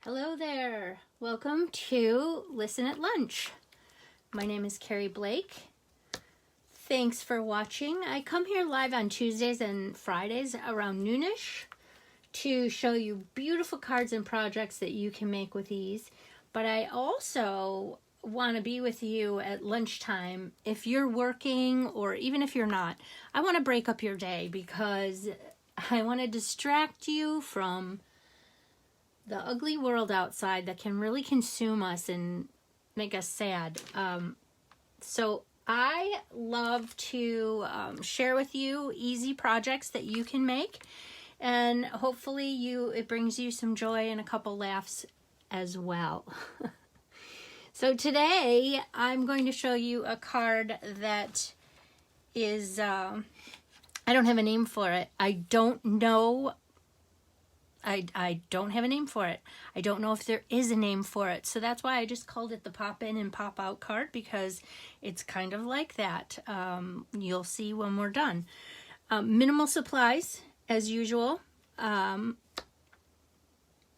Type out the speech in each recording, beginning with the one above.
Hello there. Welcome to Listen at Lunch. My name is Keri Blake. Thanks for watching. I come here live on Tuesdays and Fridays around noonish to show you beautiful cards and projects that you can make with ease. But I also want to be with you at lunchtime if you're working or even if you're not. I want to break up your day because I want to distract you from the ugly world outside that can really consume us and make us sad. So I love to share with you easy projects that you can make, and hopefully it brings you some joy and a couple laughs as well. So today I'm going to show you a card that is, I don't have a name for it. I don't know. I don't have a name for it. I don't know if there is a name for it. So that's why I just called it the pop in and pop out card, because it's kind of like that. You'll see when we're done. Minimal supplies as usual.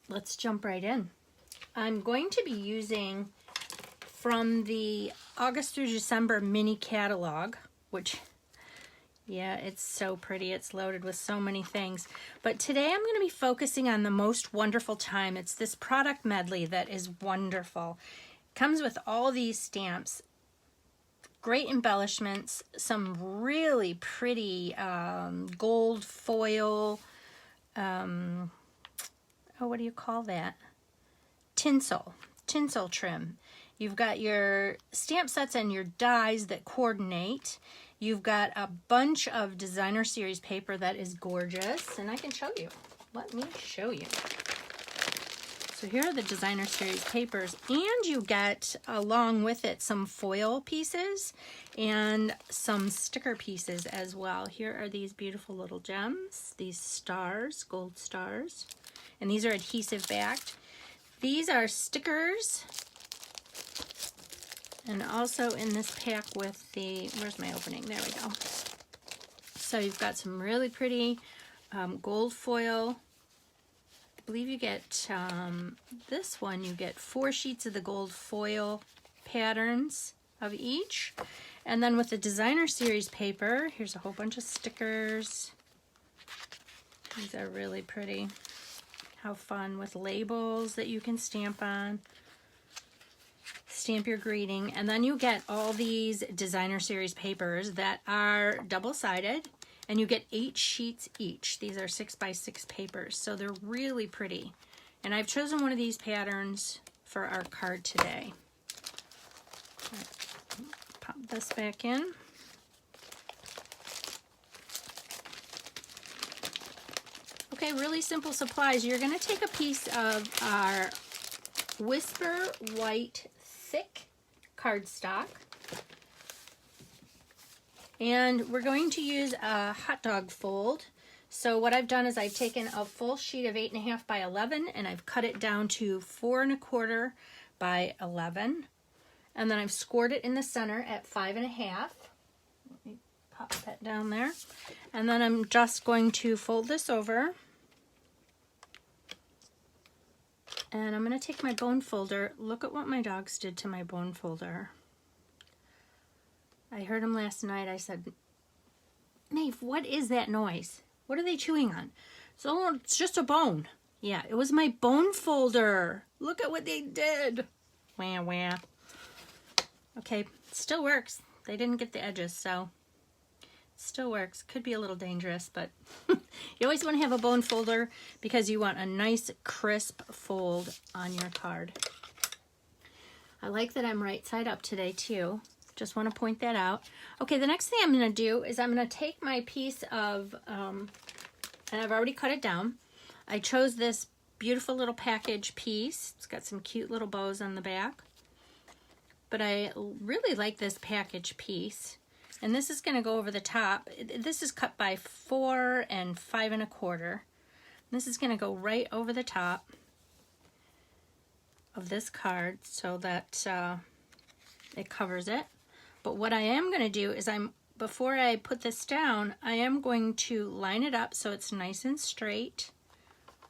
Let's jump right in. I'm going to be using from the August through December mini catalog, which, yeah, it's so pretty. It's loaded with so many things. But today I'm going to be focusing on the most wonderful time. It's this product medley that is wonderful. It comes with all these stamps, great embellishments, some really pretty gold foil, what do you call that? Tinsel trim. You've got your stamp sets and your dies that coordinate. You've got a bunch of designer series paper that is gorgeous, and I can show you. Let me show you. So here are the designer series papers, and you get along with it some foil pieces and some sticker pieces as well. Here are these beautiful little gems, these stars, gold stars, and these are adhesive backed. These are stickers. And also in this pack with the, where's my opening? There we go. So you've got some really pretty gold foil. I believe you get, this one, you get 4 sheets of the gold foil patterns of each. And then with the designer series paper, here's a whole bunch of stickers. These are really pretty. How fun, with labels that you can stamp on. Stamp your greeting, and then you get all these designer series papers that are double-sided, and you get 8 sheets each. These are 6x6 papers, so they're really pretty. And I've chosen one of these patterns for our card today. Pop this back in. Okay, really simple supplies. You're going to take a piece of our Whisper White thick cardstock, and we're going to use a hot dog fold. So what I've done is I've taken a full sheet of 8.5 by 11 and I've cut it down to 4.25 by 11, and then I've scored it in the center at 5.5. Let me pop that down there, and then I'm just going to fold this over. And I'm going to take my bone folder. Look at what my dogs did to my bone folder. I heard them last night. I said, Maeve, what is that noise? What are they chewing on? So it's just a bone. Yeah, it was my bone folder. Look at what they did. Wah, wah. Okay, still works. They didn't get the edges, so still works. Could be a little dangerous, but you always want to have a bone folder because you want a nice crisp fold on your card. I like that I'm right side up today too. Just want to point that out. Okay, the next thing I'm going to do is I'm going to take my piece of, and I've already cut it down. I chose this beautiful little package piece. It's got some cute little bows on the back. But I really like this package piece. And this is going to go over the top. This is cut by 4 and 5.25. This is going to go right over the top of this card so that it covers it. But what I am going to do is before I put this down, I am going to line it up so it's nice and straight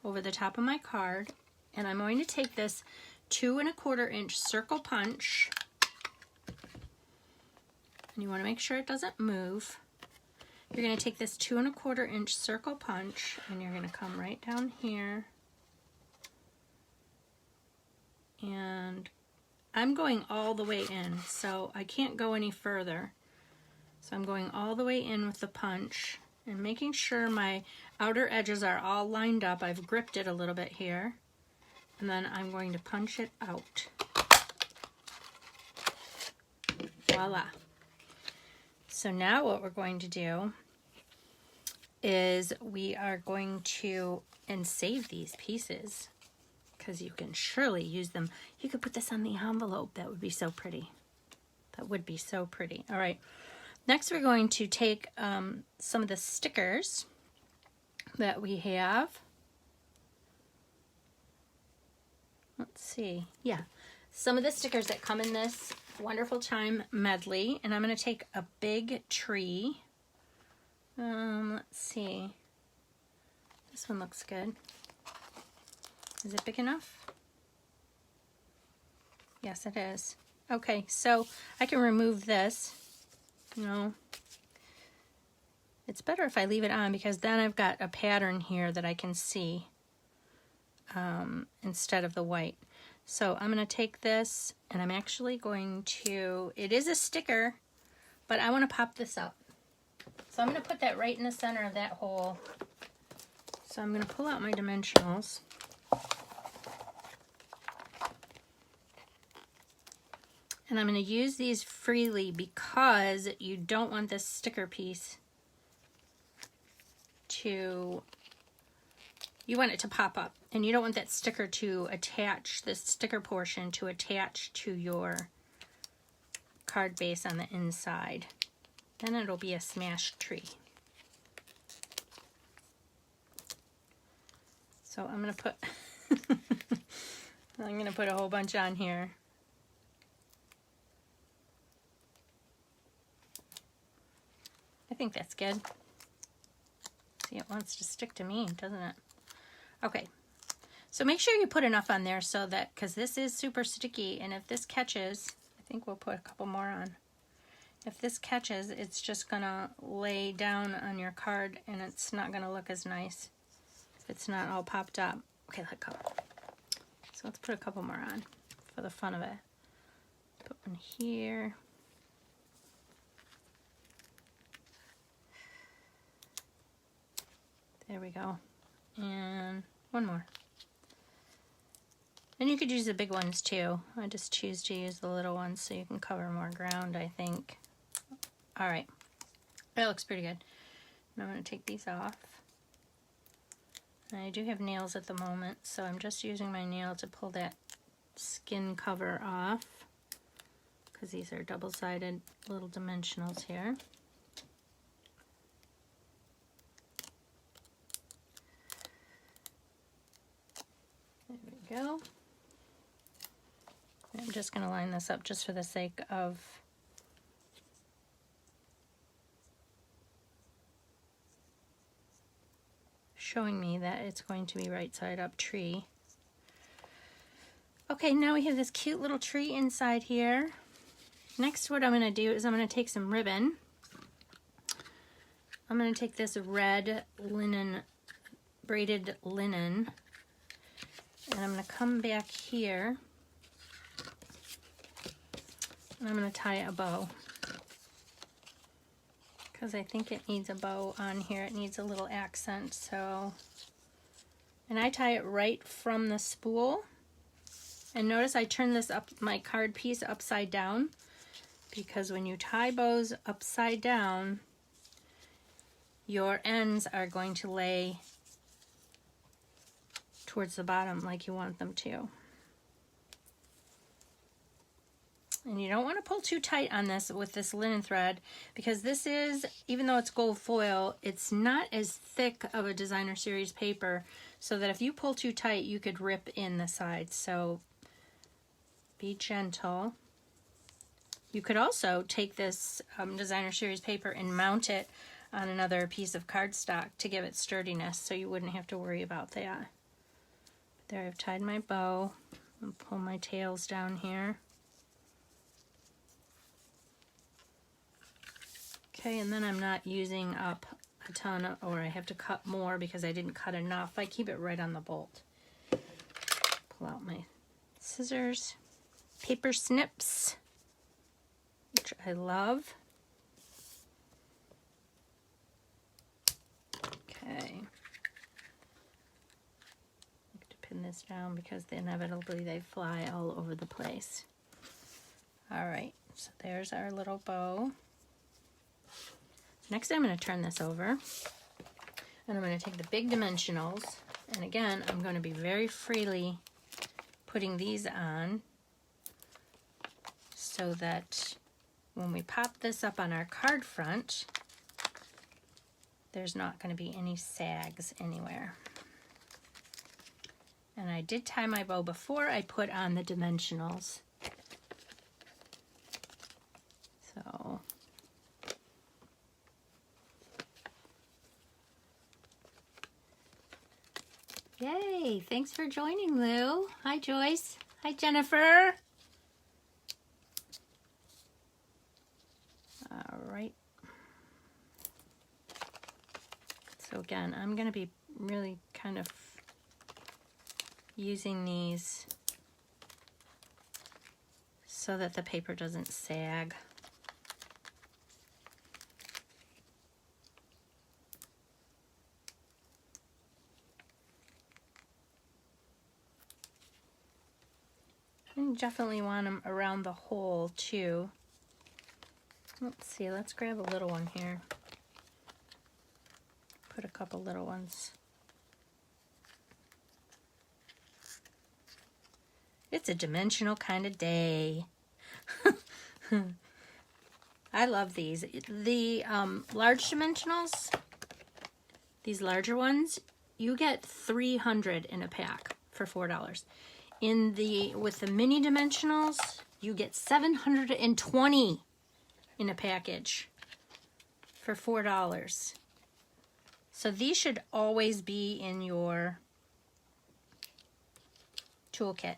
over the top of my card. And I'm going to take this 2 1/4 inch circle punch, and you want to make sure it doesn't move. You're going to take this 2 1/4 inch circle punch, and you're going to come right down here. And I'm going all the way in, so I can't go any further. So I'm going all the way in with the punch and making sure my outer edges are all lined up. I've gripped it a little bit here. And then I'm going to punch it out. Voila. So now what we're going to do is we are going to save these pieces, because you can surely use them. You could put this on the envelope. That would be so pretty. That would be so pretty. All right. Next, we're going to take some of the stickers that we have. Let's see. Yeah. Some of the stickers that come in this Wonderful Time medley. And I'm going to take a big tree. Let's see. This one looks good. Is it big enough? Yes, it is. Okay, so I can remove this. You know, it's better if I leave it on, because then I've got a pattern here that I can see instead of the white. So I'm going to take this, and I'm actually going to, it is a sticker, but I want to pop this up. So I'm going to put that right in the center of that hole. So I'm going to pull out my dimensionals. And I'm going to use these freely because you don't want this sticker piece to, you want it to pop up. And you don't want that sticker to attach, this sticker portion to attach to your card base on the inside. Then it'll be a smashed tree. So I'm going to put, I'm going to put a whole bunch on here. I think that's good. See, it wants to stick to me, doesn't it? Okay, so make sure you put enough on there so that, because this is super sticky, and if this catches, I think we'll put a couple more on. If this catches, it's just gonna lay down on your card, and it's not gonna look as nice if it's not all popped up. Okay, let go. So let's put a couple more on for the fun of it. Put one here. There we go. And one more. And you could use the big ones too. I just choose to use the little ones so you can cover more ground, I think. All right. That looks pretty good. And I'm going to take these off. And I do have nails at the moment, so I'm just using my nail to pull that skin cover off, because these are double-sided little dimensionals here. Go. I'm just going to line this up just for the sake of showing me that it's going to be right side up tree. Okay, now we have this cute little tree inside here. Next, what I'm going to do is I'm going to take some ribbon. I'm going to take this red linen, braided linen, and I'm going to come back here, and I'm going to tie a bow, because I think it needs a bow on here. It needs a little accent. So, and I tie it right from the spool. And notice I turn this up, my card piece upside down, because when you tie bows upside down, your ends are going to lay towards the bottom like you want them to. And you don't want to pull too tight on this with this linen thread, because this is, even though it's gold foil, it's not as thick of a designer series paper, so that if you pull too tight, you could rip in the sides. So be gentle. You could also take this designer series paper and mount it on another piece of cardstock to give it sturdiness, so you wouldn't have to worry about that. There, I've tied my bow. I'll pull my tails down here. Okay, and then I'm not using up a ton, or I have to cut more because I didn't cut enough. I keep it right on the bolt. Pull out my scissors. Paper snips, which I love. Okay. I have to pin this down because inevitably they fly all over the place. All right, so there's our little bow. Next, I'm going to turn this over, and I'm going to take the big dimensionals, and again, I'm going to be very freely putting these on so that when we pop this up on our card front, there's not going to be any sags anywhere. And I did tie my bow before I put on the dimensionals. So yay, thanks for joining, Lou. Hi, Joyce. Hi, Jennifer. All right. So again, I'm going to be really kind of using these so that the paper doesn't sag. And definitely want them around the hole too. Let's see, let's grab a little one here. Put a couple little ones. It's a dimensional kind of day. I love these. The large dimensionals, these larger ones, you get 300 in a pack for $4. With the mini dimensionals, you get 720 in a package for $4. So these should always be in your toolkit.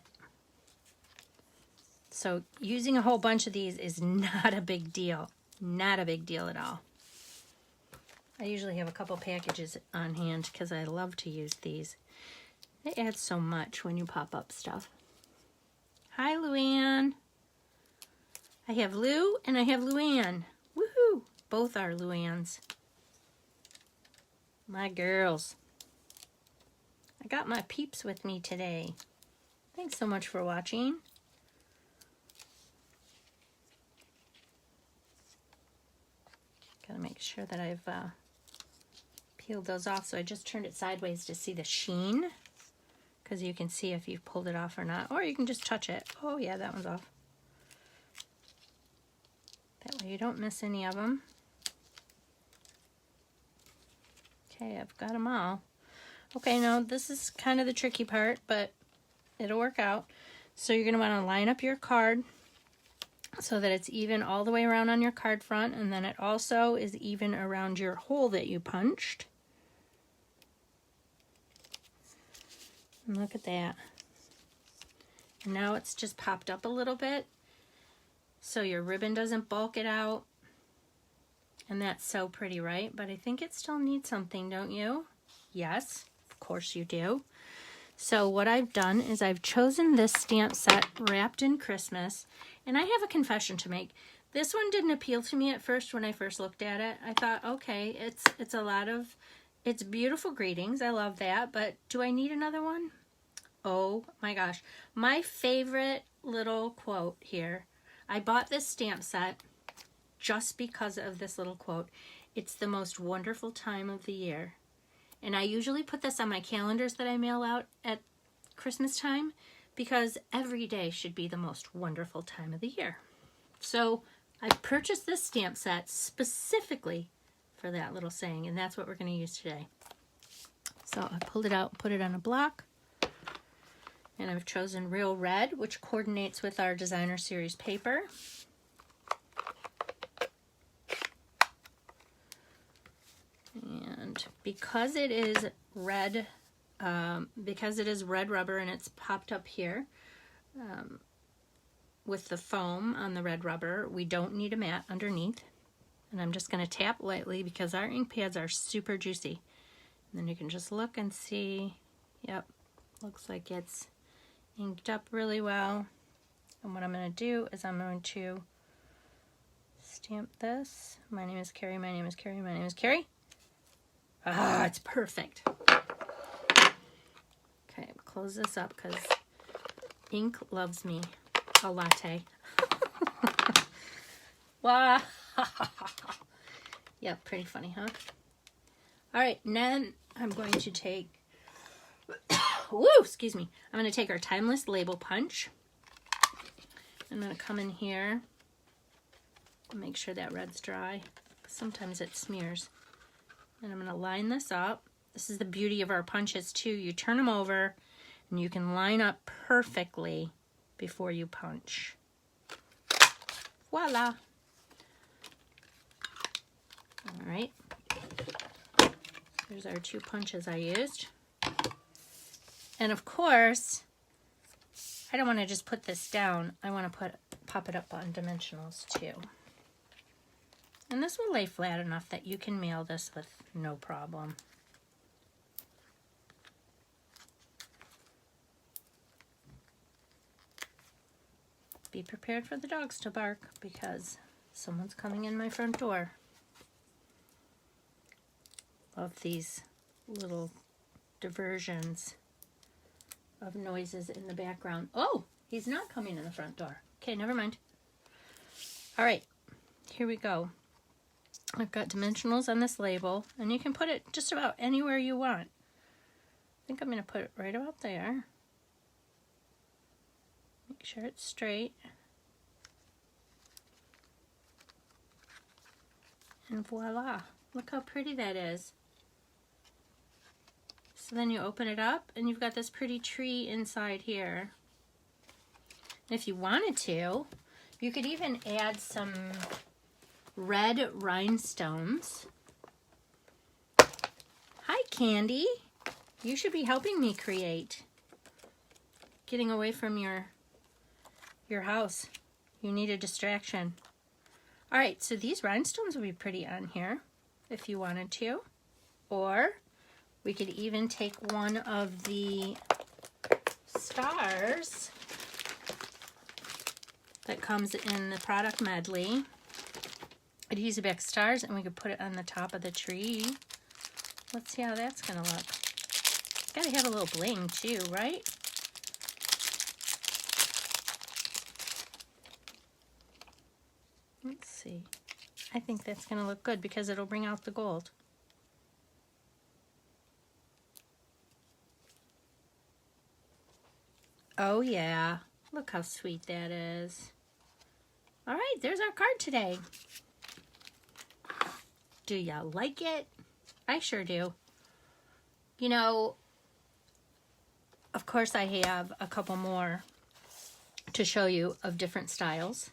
So using a whole bunch of these is not a big deal. Not a big deal at all. I usually have a couple packages on hand because I love to use these. They add so much when you pop up stuff. Hi, Luann. I have Lou and I have Luann. Woohoo! Both are Luanns. My girls. I got my peeps with me today. Thanks so much for watching. Gotta make sure that I've peeled those off. So I just turned it sideways to see the sheen, because you can see if you've pulled it off or not, or you can just touch it. Oh yeah, that one's off. That way you don't miss any of them. Okay, I've got them all. Okay, now this is kind of the tricky part, but it'll work out. So you're gonna wanna line up your card so that it's even all the way around on your card front, and then it also is even around your hole that you punched. And look at that. And now it's just popped up a little bit so your ribbon doesn't bulk it out. And that's so pretty, right? But I think it still needs something, don't you? Yes, of course you do. So what I've done is I've chosen this stamp set wrapped in Christmas, and I have a confession to make. This one didn't appeal to me at first when I first looked at it. I thought, okay, it's beautiful greetings. I love that, but do I need another one? Oh my gosh. My favorite little quote here. I bought this stamp set just because of this little quote. It's the most wonderful time of the year. And I usually put this on my calendars that I mail out at Christmas time, because every day should be the most wonderful time of the year. So I purchased this stamp set specifically for that little saying, and that's what we're going to use today. So I pulled it out, put it on a block, and I've chosen Real Red, which coordinates with our Designer Series paper. And because it is red because it is red rubber and it's popped up here with the foam on the red rubber, we don't need a mat underneath. And I'm just going to tap lightly because our ink pads are super juicy. And then you can just look and see, yep, looks like it's inked up really well. And what I'm going to do is I'm going to stamp this. My name is Keri, my name is Keri, my name is Keri. Ah, it's perfect. Okay, close this up because ink loves me. A latte. Wow. Yeah, pretty funny, huh? All right, and then I'm going to take, woo, excuse me. I'm going to take our Timeless Label Punch. I'm going to come in here and make sure that red's dry. Sometimes it smears. And I'm going to line this up. This is the beauty of our punches too. You turn them over and you can line up perfectly before you punch. Voila. All right. There's our 2 punches I used. And of course, I don't want to just put this down. I want to pop it up on dimensionals too. And this will lay flat enough that you can mail this with no problem. Be prepared for the dogs to bark because someone's coming in my front door. Love these little diversions of noises in the background. Oh, he's not coming in the front door. Okay, never mind. All right, here we go. I've got dimensionals on this label, and you can put it just about anywhere you want. I think I'm going to put it right about there. Make sure it's straight. And voila, look how pretty that is. So then you open it up and you've got this pretty tree inside here. And if you wanted to, you could even add some red rhinestones. Hi, Candy. You should be helping me create. Getting away from your house. You need a distraction. All right, so these rhinestones would be pretty on here if you wanted to. Or we could even take one of the stars that comes in the product medley. Adhesive stars, and we could put it on the top of the tree. Let's see how that's gonna look. Gotta have a little bling too, right? Let's see. I think that's gonna look good because it'll bring out the gold. Oh yeah, look how sweet that is. All right, there's our card today. Do ya like it? I sure do. You know, of course I have a couple more to show you of different styles.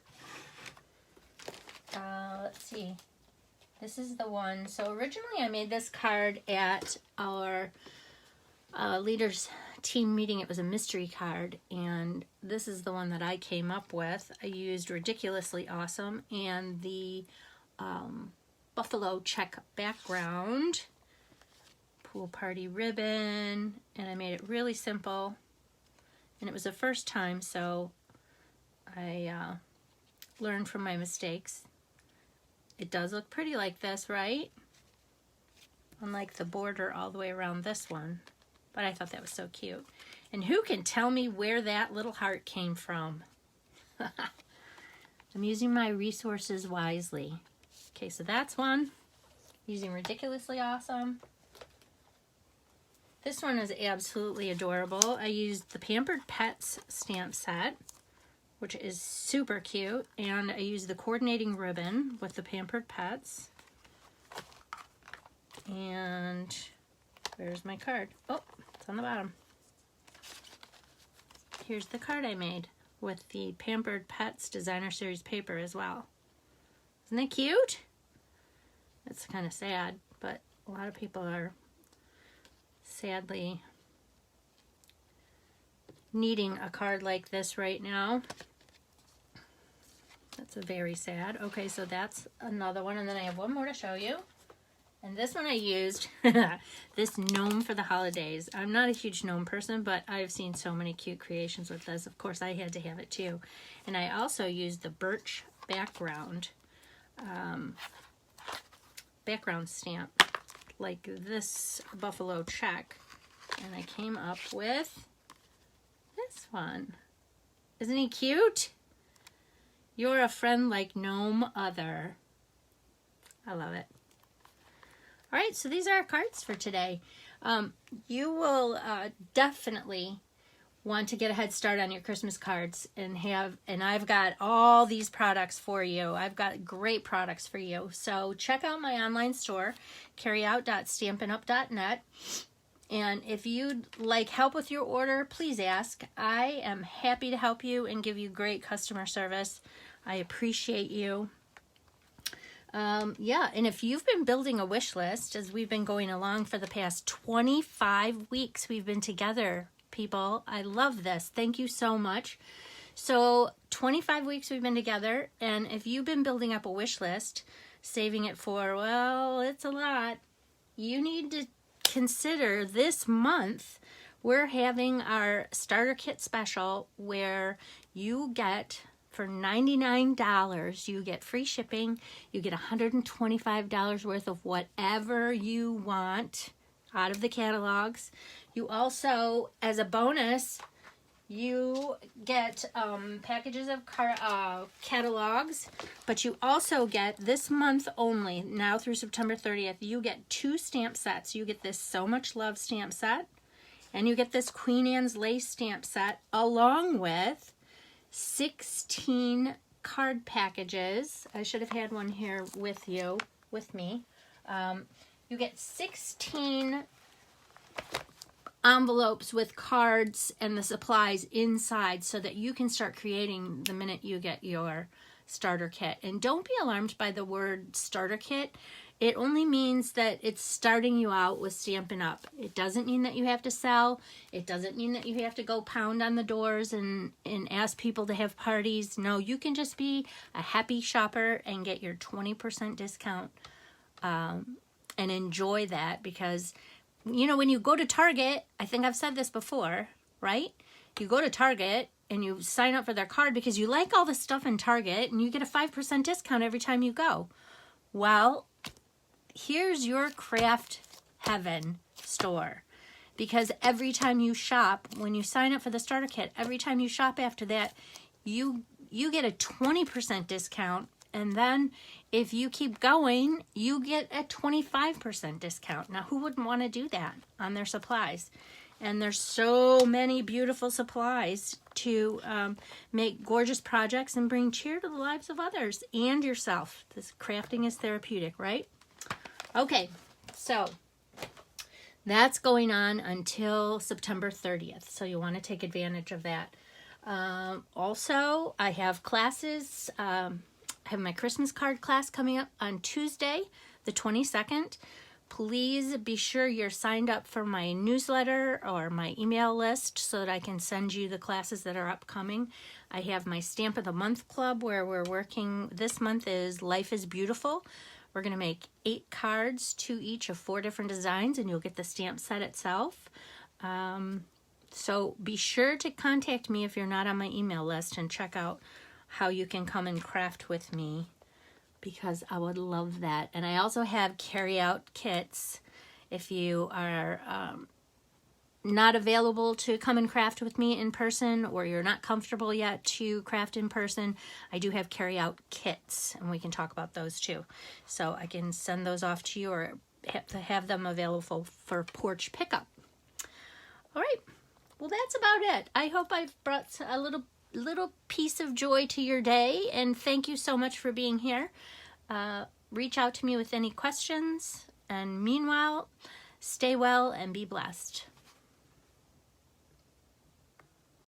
Let's see. This is the one. So originally I made this card at our leaders team meeting. It was a mystery card, and this is the one that I came up with. I used Ridiculously Awesome and the buffalo check background, pool party ribbon, and I made it really simple. And it was the first time, so I learned from my mistakes. It does look pretty like this, right? Unlike the border all the way around this one. But I thought that was so cute. And who can tell me where that little heart came from? I'm using my resources wisely. Okay, so that's one. Using Ridiculously Awesome. This one is absolutely adorable. I used the Pampered Pets stamp set, which is super cute. And I used the coordinating ribbon with the Pampered Pets. And where's my card? Oh, it's on the bottom. Here's the card I made with the Pampered Pets Designer Series paper as well. Isn't that cute? It's kind of sad, but a lot of people are sadly needing a card like this right now. That's very sad. Okay, so that's another one. And then I have one more to show you. And this one I used, this gnome for the holidays. I'm not a huge gnome person, but I've seen so many cute creations with this. Of course, I had to have it too. And I also used the birch background, background stamp, like this buffalo check. And I came up with this one. Isn't he cute? You're a friend like gnome other. I love it. All right, so these are our cards for today. You will definitely want to get a head start on your Christmas cards and I've got all these products for you. I've got great products for you. So check out my online store, keriout.stampinup.net. And if you'd like help with your order, please ask. I am happy to help you and give you great customer service. I appreciate you. Yeah, and if you've been building a wish list as we've been going along for the past 25 weeks we've been together, people, I love this. Thank you so much. So 25 weeks we've been together, and if you've been building up a wish list, saving it for, well, it's a lot, you need to consider this month we're having our starter kit special where you get, for $99, you get free shipping. You get $125 worth of whatever you want out of the catalogs. You also, as a bonus, you get packages of catalogs, but you also get, this month only, now through September 30th, you get 2 stamp sets. You get this So Much Love stamp set, and you get this Queen Anne's Lace stamp set, along with 16 card packages. I should have had one here with me. You get 16 envelopes with cards and the supplies inside so that you can start creating the minute you get your starter kit. And don't be alarmed by the word starter kit. It only means that it's starting you out with Stampin' Up. It doesn't mean that you have to sell. It doesn't mean that you have to go pound on the doors and ask people to have parties. No, you can just be a happy shopper and get your 20% discount and enjoy that, because, you know, when you go to Target, I think I've said this before, right? You go to Target and you sign up for their card because you like all the stuff in Target and you get a 5% discount every time you go. Well, here's your craft heaven store, because every time you shop, when you sign up for the starter kit, every time you shop after that, you get a 20% discount, and then if you keep going, you get a 25% discount. Now, who wouldn't want to do that on their supplies? And there's so many beautiful supplies to make gorgeous projects and bring cheer to the lives of others and yourself. This crafting is therapeutic, right? Okay, so that's going on until September 30th, so you want to take advantage of that. Also, I have classes. I have my Christmas card class coming up on Tuesday, the 22nd. Please be sure you're signed up for my newsletter or my email list so that I can send you the classes that are upcoming. I have my Stamp of the Month Club where we're working. This month is Life is Beautiful. We're going to make 8 cards, 2 each of 4 different designs, and you'll get the stamp set itself. So be sure to contact me if you're not on my email list and check out how you can come and craft with me, because I would love that. And I also have carry-out kits if you are not available to come and craft with me in person, or you're not comfortable yet to craft in person. I do have carry-out kits, and we can talk about those too. So I can send those off to you, or have them available for porch pickup. All right, well, that's about it. I hope I've brought a little piece of joy to your day, and thank you so much for being here. Reach out to me with any questions, and meanwhile, stay well and be blessed.